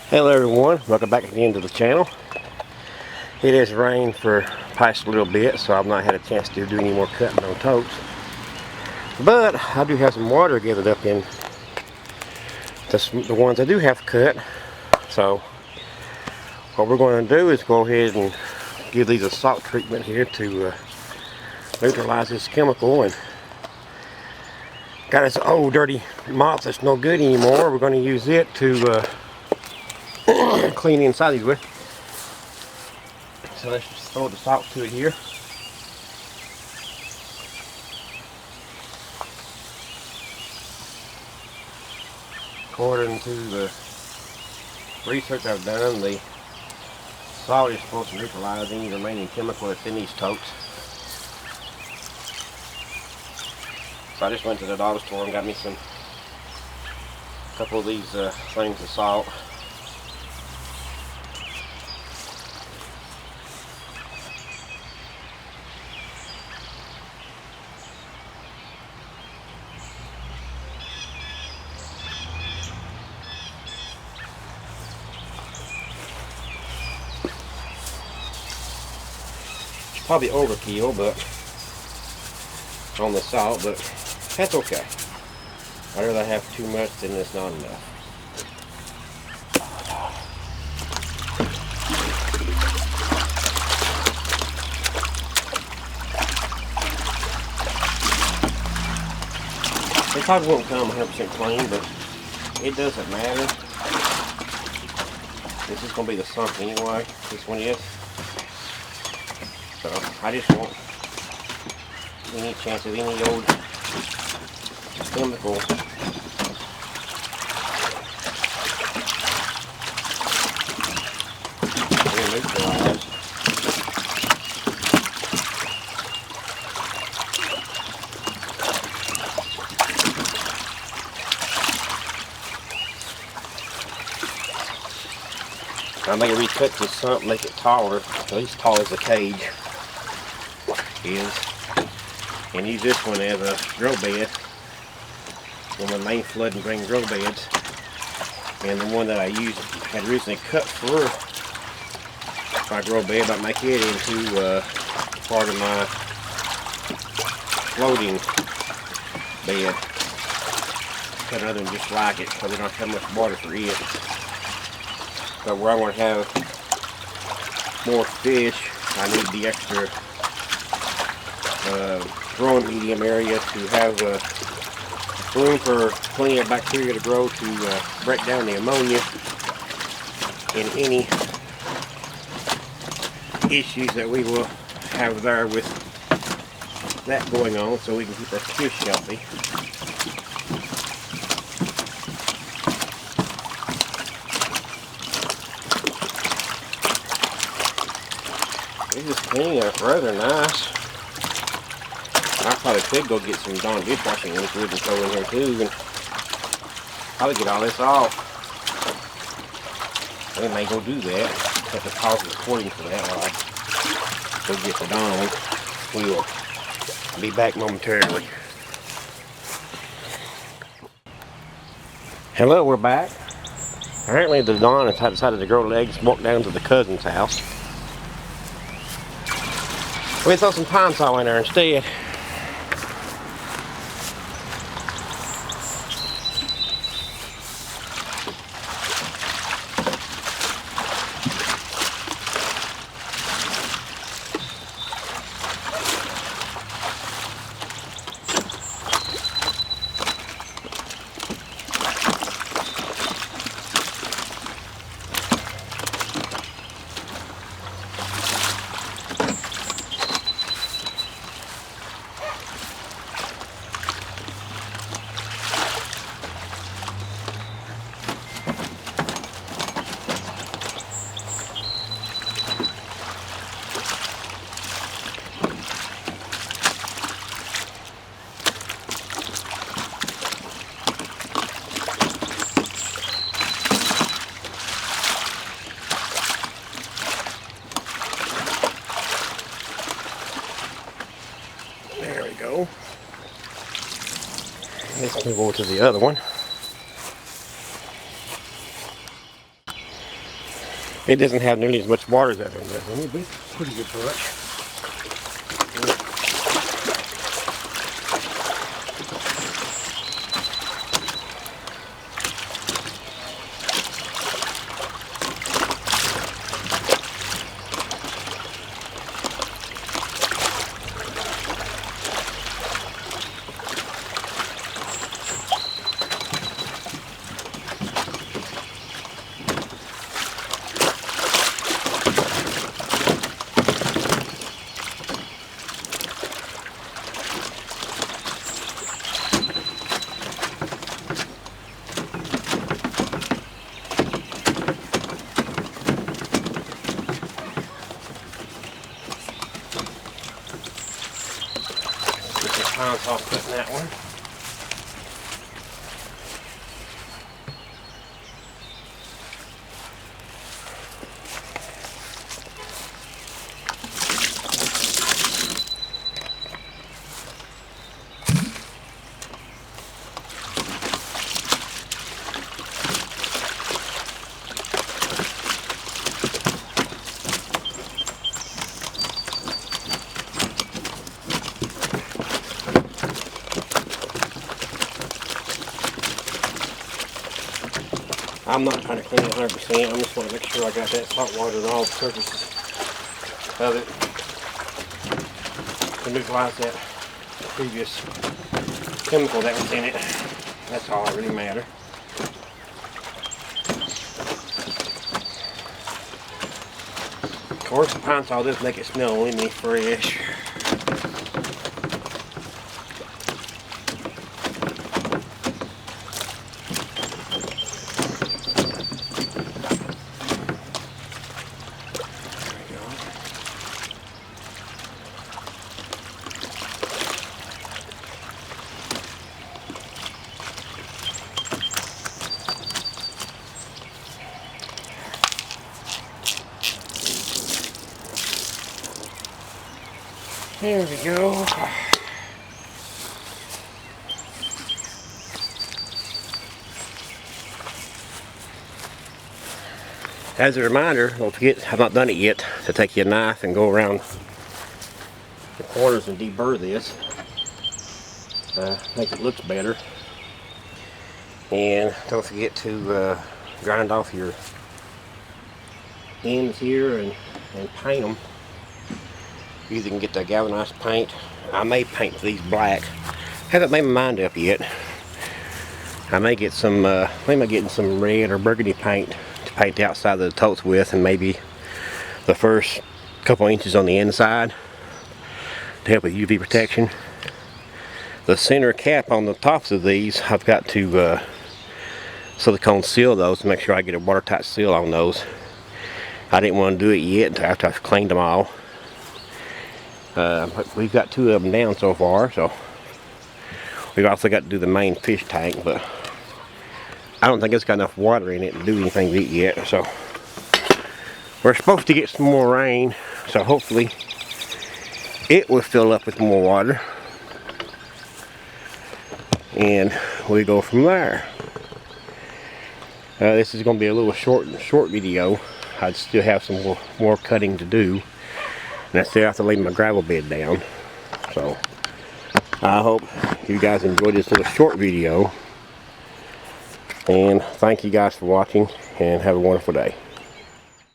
Hello everyone, welcome back again to the channel. It has rained for past a little bit, so I've not had a chance to do any more cutting on totes. But I do have some water gathered up in the ones I do have cut. So what we're going to do is go ahead and give these a salt treatment here to neutralize this chemical. And got this old dirty mop that's no good anymore. We're going to use it to clean inside these with. So let's just throw the salt to it here. According to the research I've done, the salt is supposed to neutralize any remaining chemical that's in these totes. So I just went to the dollar store and got me a couple of these things of salt. Probably overkill, but on the salt, but that's okay. I'd rather have too much than it's not enough. It probably won't come 100% clean, but it doesn't matter. This is going to be the sump anyway. This one is. So I just want any chance of any old chemical being neutralized. I may recut this sump, make it taller, at least tall as the cage is, and use this one as a grow bed, one of my main flood and drain grow beds. And the one that I had recently cut for my grow bed, but make it into part of my floating bed. Cut another one just like it, so we don't have much water for it. So where I want to have more fish, I need the extra growing medium area to have room for plenty of bacteria to grow to break down the ammonia and any issues that we will have there with that going on, so we can keep our fish healthy. This is cleaning up rather nice. I probably could go get some Dawn dishwashing liquid and throw in here too, and probably get all this off. I may go do that. Have to pause the recording for that while I go get the Dawn. We'll be back momentarily. Hello, we're back. Apparently the Dawn has decided to grow legs and walk down to the cousin's house. We throw some pine saw in there instead. Go. Let's move over to the other one. It doesn't have nearly as much water as that one does. It'll be pretty good bunch. I'll put in that one. I'm not trying to clean it 100%. I just want to make sure I got that salt water on all the surfaces of it to neutralize that previous chemical that was in it. That's all that really matters. Of course, the pine saw does make it smell really fresh. There we go. As a reminder, don't forget, I've not done it yet, to take your knife and go around the corners and deburr this. Make it look better. And don't forget to grind off your ends here and paint them. You can get the galvanized paint. I may paint these black. Haven't made my mind up yet. I may get some, maybe getting some red or burgundy paint to paint the outside of the totes with, and maybe the first couple inches on the inside to help with UV protection. The center cap on the tops of these, I've got to silicone seal those to make sure I get a watertight seal on those. I didn't want to do it yet until after I've cleaned them all. But we've got 2 of them down so far, so we've also got to do the main fish tank, but I don't think it's got enough water in it to do anything with it yet. So we're supposed to get some more rain, so hopefully it will fill up with more water, and we go from there. This is going to be a little short video. I'd still have some more cutting to do. And I still have to lay my gravel bed down. So I hope you guys enjoyed this little short video. And thank you guys for watching, and have a wonderful day.